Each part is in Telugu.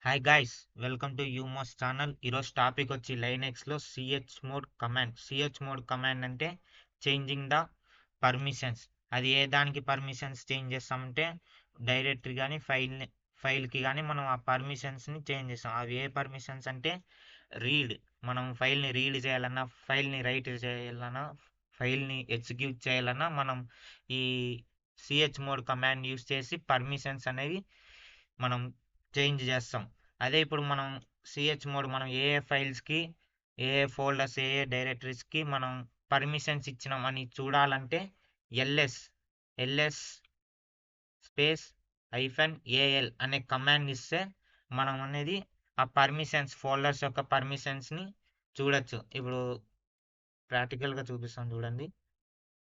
హాయ్ గైస్, వెల్కమ్ టు యూమోస్ ఛానల్. ఈరోజు టాపిక్ వచ్చి లైనెక్స్లో CH mod command. CH mod command అంటే చేంజింగ్ ద పర్మిషన్స్. అది ఏ దానికి పర్మిషన్స్ చేంజ్ చేస్తామంటే డైరెక్టరీ కానీ ఫైల్కి కానీ మనం ఆ పర్మిషన్స్ని చేంజ్ చేస్తాం. అవి ఏ పర్మిషన్స్ అంటే రీడ్, మనం ఫైల్ని రీడ్ చేయాలన్నా, ఫైల్ని రైట్ చేయాలన్నా, ఫైల్ని ఎగ్జిక్యూట్ చేయాలన్నా మనం ఈ సిహెచ్ మోడ్ కమాండ్ యూస్ చేసి పర్మిషన్స్ అనేవి మనం చేంజ్ చేస్తాం. అదే ఇప్పుడు మనం సిహెచ్ మోడ్ మనం ఏ ఫైల్స్కి, ఏ ఫోల్డర్స్, ఏ డైరెక్టరీస్కి మనం పర్మిషన్స్ ఇచ్చినాం అని చూడాలంటే ఎల్ఎస్ స్పేస్ -AL అనే కమాండ్ ఇస్తే మనం అనేది ఆ పర్మిషన్స్, ఫోల్డర్స్ యొక్క పర్మిషన్స్ని చూడొచ్చు. ఇప్పుడు ప్రాక్టికల్గా చూపిస్తాం చూడండి.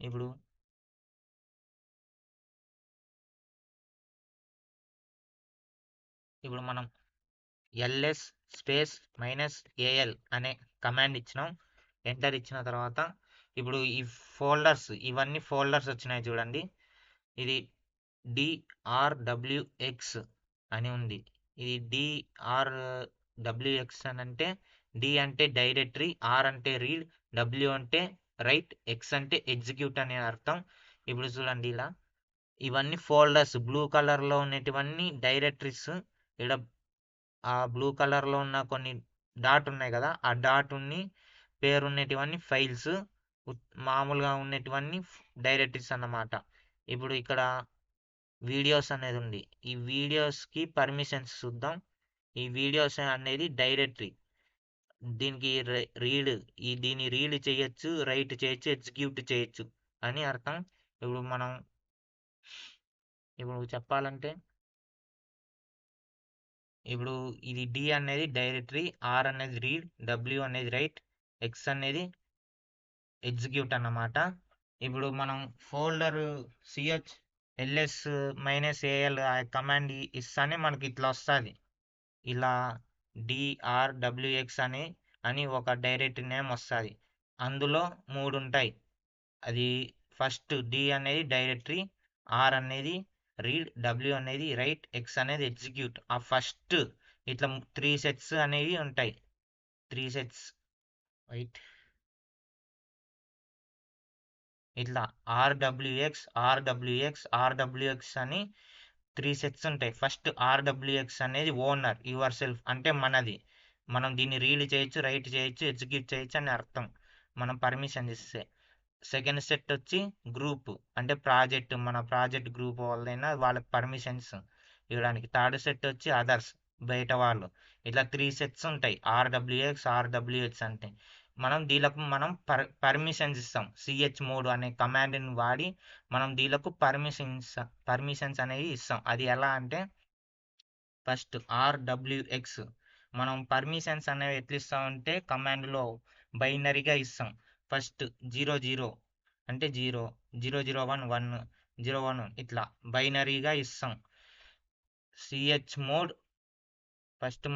ఇప్పుడు ఇప్పుడు మనం ఎల్ఎస్ స్పేస్ -AL అనే కమాండ్ ఇచ్చినాం. ఎంటర్ ఇచ్చిన తర్వాత ఇప్పుడు ఈ ఫోల్డర్స్, ఇవన్నీ ఫోల్డర్స్ వచ్చినాయి చూడండి. ఇది DRWX అని ఉంది. ఇది DRWX అని అంటే డి అంటే డైరెక్టరీ, ఆర్ అంటే రీడ్, డబ్ల్యూ అంటే రైట్, ఎక్స్ అంటే ఎగ్జిక్యూట్ అనే అర్థం. ఇప్పుడు చూడండి, ఇలా ఇవన్నీ ఫోల్డర్స్, బ్లూ కలర్లో ఉన్నటివన్నీ డైరెక్టరీస్. ఇక్కడ ఆ బ్లూ కలర్లో ఉన్న కొన్ని డాట్ ఉన్నాయి కదా, ఆ డాట్ ఉన్ని పేరు ఉన్నటివన్నీ ఫైల్స్, మామూలుగా ఉన్నటివన్నీ డైరెక్టరీస్ అన్నమాట. ఇప్పుడు ఇక్కడ వీడియోస్ అనేది ఉంది. ఈ వీడియోస్కి పర్మిషన్స్ చూద్దాం. ఈ వీడియోస్ అనేది డైరెక్టరీ. దీనికి దీన్ని రీడ్ చేయొచ్చు, రైట్ చేయొచ్చు, ఎగ్జిక్యూట్ చేయొచ్చు అని అర్థం. ఇప్పుడు చెప్పాలంటే ఇప్పుడు ఇది డి అనేది డైరెక్టరీ, ఆర్ అనేది రీడ్, డబ్ల్యూ అనేది రైట్, ఎక్స్ అనేది ఎగ్జిక్యూట్ అన్నమాట. ఇప్పుడు మనం ఫోల్డర్ సిహెచ్ -AL కమాండ్ ఇస్తానే మనకి ఇట్లా వస్తుంది. ఇలా DRWX అని ఒక డైరెక్టరీ నేమ్ వస్తుంది. అందులో 3 ఉంటాయి. అది ఫస్ట్ డి అనేది డైరెక్టరీ, ఆర్ అనేది రీడ్, డబ్ల్యూ అనేది రైట్, ఎక్స్ అనేది ఎగ్జిక్యూట్. ఆ ఫస్ట్ ఇట్లా 3 సెట్స్ అనేవి ఉంటాయి. 3 సెట్స్ రైట్, ఇట్లా ఆర్డబ్ల్యూఎక్స్ అని 3 సెట్స్ ఉంటాయి. ఫస్ట్ ఆర్డబ్ల్యూఎక్స్ అనేది ఓనర్, యువర్ సెల్ఫ్ అంటే మనది. మనం దీన్ని రీడ్ చేయొచ్చు, రైట్ చేయొచ్చు, ఎగ్జిక్యూట్ చేయొచ్చు అని అర్థం మనం పర్మిషన్ ఇస్తే. సెకండ్ సెట్ వచ్చి గ్రూప్ అంటే ప్రాజెక్ట్, మన ప్రాజెక్ట్ గ్రూప్ వాళ్ళైనా వాళ్ళకి పర్మిషన్స్ ఇవ్వడానికి. థర్డ్ సెట్ వచ్చి అదర్స్, బయట వాళ్ళు. ఇట్లా 3 సెట్స్ ఉంటాయి ఆర్డబ్ల్యూఎక్స్ అంటే. దీనికి మనం పర్మిషన్స్ ఇస్తాం. సిహెచ్ మోడ్ అనే కమాండ్ని వాడి మనం దీనికి పర్మిషన్స్ అనేవి ఇస్తాం. అది ఎలా అంటే ఫస్ట్ ఆర్డబ్ల్యూఎక్స్ మనం పర్మిషన్స్ అనేవి ఎట్లా ఇస్తామంటే కమాండ్లో బైనరీగా ఇస్తాం. ఫస్ట్ 00 అంటే 0, 001 1, 01 ఇట్లా బైనరీగా ఇస్తాం. సిహెచ్ మోడ్ ఫస్ట్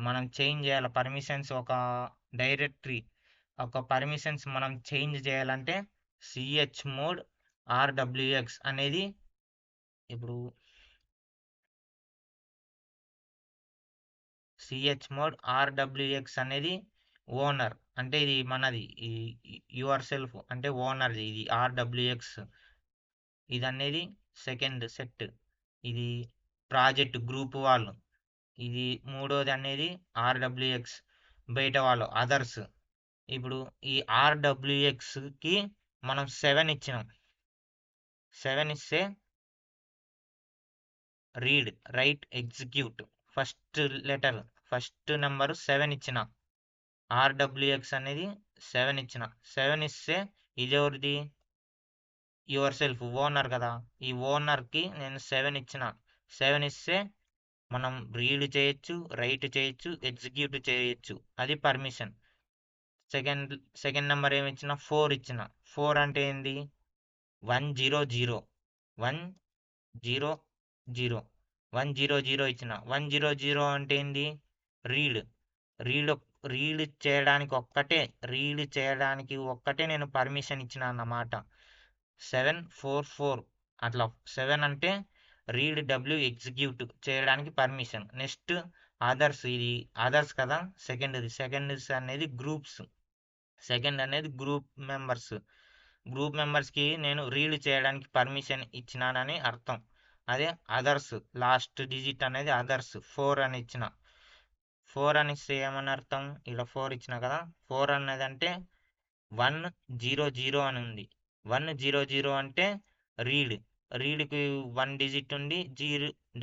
మనం చేంజ్ చేయాలి పర్మిషన్స్. ఒక డైరెక్టరీ, ఒక పర్మిషన్స్ మనం చేంజ్ చేయాలంటే సిహెచ్ మోడ్ ఆర్డబ్ల్యూఎక్స్ అనేది ఇప్పుడు సిహెచ్ మోడ్ ఆర్డబ్ల్యూఎక్స్ అనేది ఓనర్ అంటే ఇది మనది, యువర్ సెల్ఫ్ అంటే ఓనర్ది ఇది ఆర్డబ్ల్యూఎక్స్. ఇది అనేది సెకండ్ సెట్, ఇది ప్రాజెక్ట్ గ్రూప్ వాళ్ళు. ఇది మూడోది అనేది ఆర్డబ్ల్యూఎక్స్, బయట వాళ్ళు అదర్స్. ఇప్పుడు ఈ ఆర్డబ్ల్యూఎక్స్కి మనం 7 ఇచ్చినాం. 7 ఇస్తే read, right, execute, first letter, first number 7 ఇచ్చిన. ఆర్డబ్ల్యూఎక్స్ అనేది 7 ఇచ్చిన. 7 ఇస్తే ఇది ఎవరిది, యువర్ సెల్ఫ్ ఓనర్ కదా, ఈ ఓనర్కి నేను 7 ఇచ్చిన. 7 ఇస్తే మనం రీడ్ చేయొచ్చు, రైట్ చేయొచ్చు, ఎగ్జిక్యూట్ చేయొచ్చు. అది పర్మిషన్. సెకండ్ నెంబర్ ఏమి ఇచ్చిన, 4 ఇచ్చిన. 4 అంటే ఏంది, 100 100 100 ఇచ్చిన. 100 అంటే ఏంది, రీడ్ రీడ్ రీడ్ చేయడానికి ఒక్కటే నేను పర్మిషన్ ఇచ్చిన అన్నమాట. 744 అట్లా. 7 అంటే రీడ్ డబ్ల్యూ ఎగ్జిక్యూట్ చేయడానికి పర్మిషన్. నెక్స్ట్ అదర్స్, ఇది అదర్స్ కదా, సెకండ్ అనేది గ్రూప్స్. సెకండ్ అనేది గ్రూప్ మెంబర్స్కి నేను రీడ్ చేయడానికి పర్మిషన్ ఇచ్చినానని అర్థం. అదే అదర్స్, లాస్ట్ డిజిట్ అనేది అదర్స్ 4 అని ఇచ్చిన. 4 అని ఇస్తే ఏమని అర్థం, ఇలా 4 ఇచ్చిన కదా, 4 అన్నది అంటే 100 అని ఉంది. 100 అంటే రీడ్కి 1 డిజిట్ ఉండి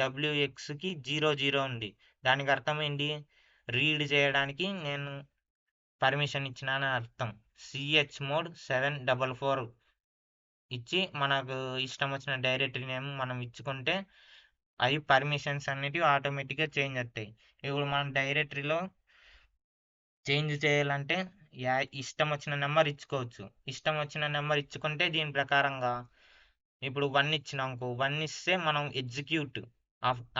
డబ్ల్యూఎక్స్కి 00 ఉంది. దానికి అర్థం ఏంటి, రీడ్ చేయడానికి నేను పర్మిషన్ ఇచ్చినానని అర్థం. సిహెచ్ మోడ్ 744 ఇచ్చి మనకు ఇష్టం వచ్చిన డైరెక్టరీ నేమ్ మనం ఇచ్చుకుంటే అవి పర్మిషన్స్ అన్నిటివి ఆటోమేటిక్గా చేంజ్ అవుతాయి. ఇప్పుడు మనం డైరెక్టరీలో చేంజ్ చేయాలంటే ఇష్టం వచ్చిన నెంబర్ ఇచ్చుకోవచ్చు. ఇష్టం వచ్చిన నెంబర్ ఇచ్చుకుంటే దీని ప్రకారంగా ఇప్పుడు 1 ఇచ్చినాంకో, 1 ఇస్తే మనం ఎగ్జిక్యూట్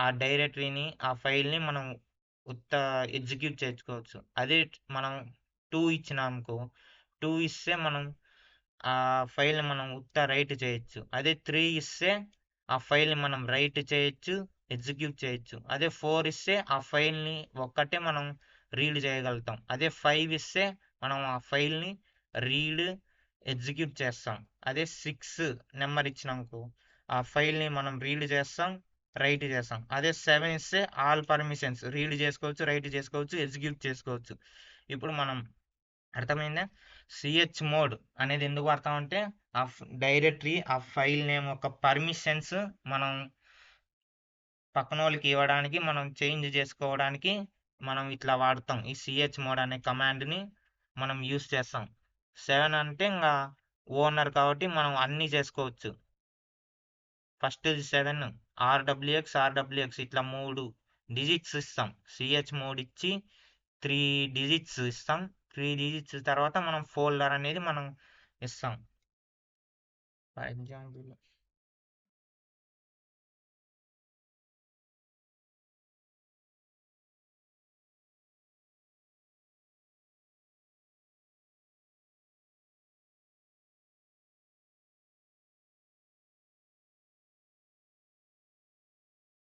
ఆ డైరెక్టరీని, ఆ ఫైల్ని మనం ఎగ్జిక్యూట్ చేసుకోవచ్చు. అదే మనం 2 ఇచ్చినామనుకో, 2 ఇస్తే మనం ఆ ఫైల్ని మనం రైట్ చేయొచ్చు. అదే 3 ఇస్తే ఆ ఫైల్ని మనం రైట్ చేయొచ్చు, ఎగ్జిక్యూట్ చేయొచ్చు. అదే 4 ఇస్తే ఆ ఫైల్ని ఒక్కటే మనం రీడ్ చేయగలుగుతాం. అదే 5 ఇస్తే మనం ఆ ఫైల్ని రీడ్, ఎగ్జిక్యూట్ చేస్తాం. అదే 6 నెంబర్ ఇచ్చినామనుకో, ఆ ఫైల్ని మనం రీడ్ చేస్తాం, రైట్ చేస్తాం. అదే 7 ఇస్తే ఆల్ పర్మిషన్స్, రీడ్ చేసుకోవచ్చు, రైట్ చేసుకోవచ్చు, ఎగ్జిక్యూట్ చేసుకోవచ్చు. ఇప్పుడు మనం అర్థమైందా, సిహెచ్ మోడ్ అనేది ఎందుకు వాడతామంటే ఆ డైరెక్టరీ, ఆ ఫైల్ నేమ్ యొక్క పర్మిషన్స్ మనం పక్కన వాళ్ళకి ఇవ్వడానికి, మనం చేంజ్ చేసుకోవడానికి మనం ఇట్లా వాడతాం. ఈ సిహెచ్ మోడ్ అనే కమాండ్ని మనం యూస్ చేస్తాం. 7 అంటే ఇంకా ఓనర్ కాబట్టి మనం అన్నీ చేసుకోవచ్చు. ఫస్ట్ 7 ఆర్డబ్ల్యూఎక్స్ ఇట్లా 3 డిజిట్స్ ఇస్తాం. సిహెచ్ మోడ్ ఇచ్చి 3 డిజిట్స్ ఇస్తాం. 3 డిజిట్స్ తర్వాత మనం ఫోల్డర్ అనేది మనం ఇస్తాం. ఫర్ ఎగ్జాంపుల్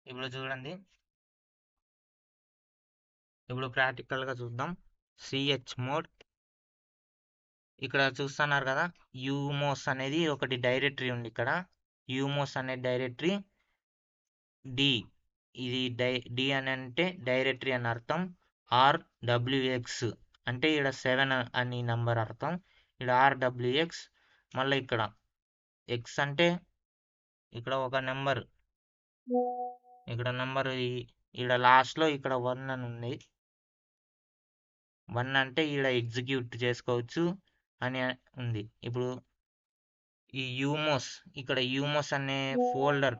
ఇప్పుడు చూడండి, ఇప్పుడు ప్రాక్టికల్గా చూద్దాం. సిహెచ్ మోడ్ ఇక్కడ చూస్తున్నారు కదా, యూమోస్ అనేది ఒకటి డైరెక్టరీ ఉంది. ఇక్కడ యూమోస్ అనే డైరెక్టరీ, డి, ఇది డి అని అంటే డైరెక్టరీ అని అర్థం. ఆర్డబ్ల్యూఎక్స్ అంటే ఇక్కడ 7 అని నంబర్ అర్థం. ఇక్కడ ఆర్డబ్ల్యూఎక్స్, మళ్ళీ ఇక్కడ ఎక్స్ అంటే ఇక్కడ ఒక నెంబర్, ఇక్కడ నెంబర్ ఇక్కడ లాస్ట్లో ఇక్కడ 1 అని ఉంది. 1 అంటే ఇక్కడ ఎగ్జిక్యూట్ చేసుకోవచ్చు అని ఉంది. ఇప్పుడు ఈ యూమోస్, ఇక్కడ యూమోస్ అనే ఫోల్డర్,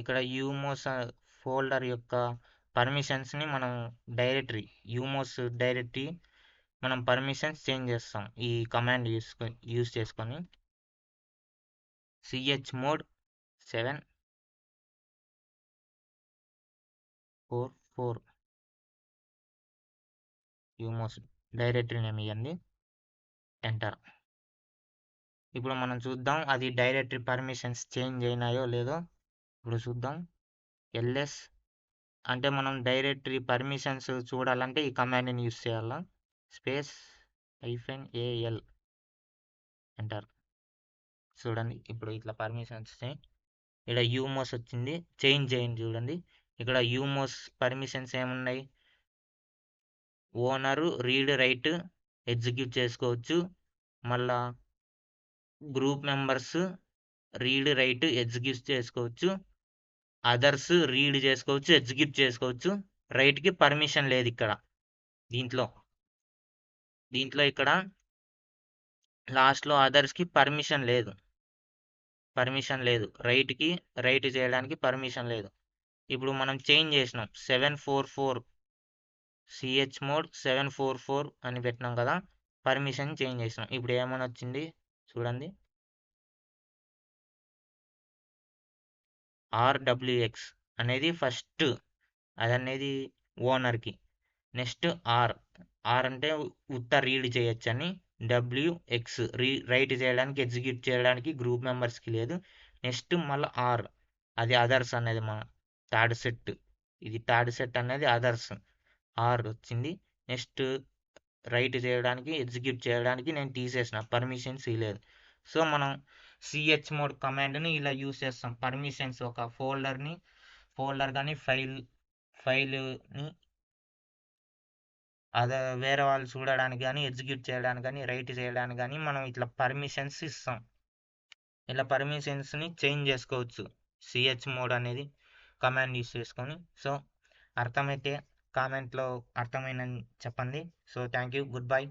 ఇక్కడ యూమోస్ ఫోల్డర్ యొక్క పర్మిషన్స్ని మనం యూమోస్ డైరెక్టరీ మనం పర్మిషన్స్ చేంజ్ చేస్తాం ఈ కమాండ్ యూస్ చేసుకొని. సిహెచ్ మోడ్ 744 యూమోస్ డైరెక్టరీ నేమ్ ఇవ్వండి, ఎంటర్. ఇప్పుడు మనం చూద్దాం అది డైరెక్టరీ పర్మిషన్స్ చేంజ్ అయినాయో లేదో. ఇప్పుడు చూద్దాం. ఎల్ఎస్ అంటే మనం డైరెక్టరీ పర్మిషన్స్ చూడాలంటే ఈ కమాండ్ని యూస్ చేయాలా, స్పేస్ -AL, ఎంటర్. చూడండి ఇప్పుడు ఇట్లా పర్మిషన్స్ ఇక్కడ యూమోస్ వచ్చింది, చేంజ్ చేయండి. చూడండి ఇక్కడ యూమోస్ పర్మిషన్స్ ఏమున్నాయి, ఓనరు రీడ్, రైట్, ఎగ్జిక్యూట్ చేసుకోవచ్చు. మళ్ళా group members read, right, execute చేసుకోవచ్చు. అదర్స్ రీడ్ చేసుకోవచ్చు, ఎగ్జిక్యూట్ చేసుకోవచ్చు. రైట్కి పర్మిషన్ లేదు ఇక్కడ. దీంట్లో ఇక్కడ లాస్ట్లో అదర్స్కి పర్మిషన్ లేదు. రైట్కి రైట్ చేయడానికి పర్మిషన్ లేదు. ఇప్పుడు మనం చేంజ్ చేసినాం 744 సిహెచ్ మోడ్ 744 అని పెట్టినాం కదా, పర్మిషన్ చేంజ్ చేసినాం. ఇప్పుడు ఏమని వచ్చింది చూడండి, ఆర్డబ్ల్యూఎక్స్ అనేది ఫస్ట్, అదనేది ఓనర్కి. నెక్స్ట్ ఆర్ అంటే రీడ్ చేయొచ్చు అని. డబ్ల్యూఎక్స్ రైట్ చేయడానికి, ఎగ్జిక్యూట్ చేయడానికి గ్రూప్ మెంబర్స్కి లేదు. నెక్స్ట్ మళ్ళీ ఆర్, అది అదర్స్ అనేది మన థర్డ్ సెట్. ఇది థర్డ్ సెట్ అనేది అదర్స్, ఆర్ వచ్చింది. నెక్స్ట్ రైట్ చేయడానికి ఎగ్జిక్యూట్ చేయడానికి నేను తీసేసిన పర్మిషన్స్ ఇవ్వలేదు. సో మనం సిహెచ్ మోడ్ కమాండ్ని ఇలా యూస్ చేస్తాం. పర్మిషన్స్ ఒక ఫోల్డర్ కానీ ఫైల్ని అదే వేరే వాళ్ళు చూడడానికి కానీ ఎగ్జిక్యూట్ చేయడానికి కానీ రైట్ చేయడానికి కానీ మనం ఇట్లా పర్మిషన్స్ ఇస్తాం. ఇలా పర్మిషన్స్ని చేంజ్ చేసుకోవచ్చు సిహెచ్ మోడ్ అనేది కమాండ్ యూస్ చేసుకొని. సో అర్థమైతే కామెంట్లో అర్థమైందని చెప్పండి. So thank you, good bye.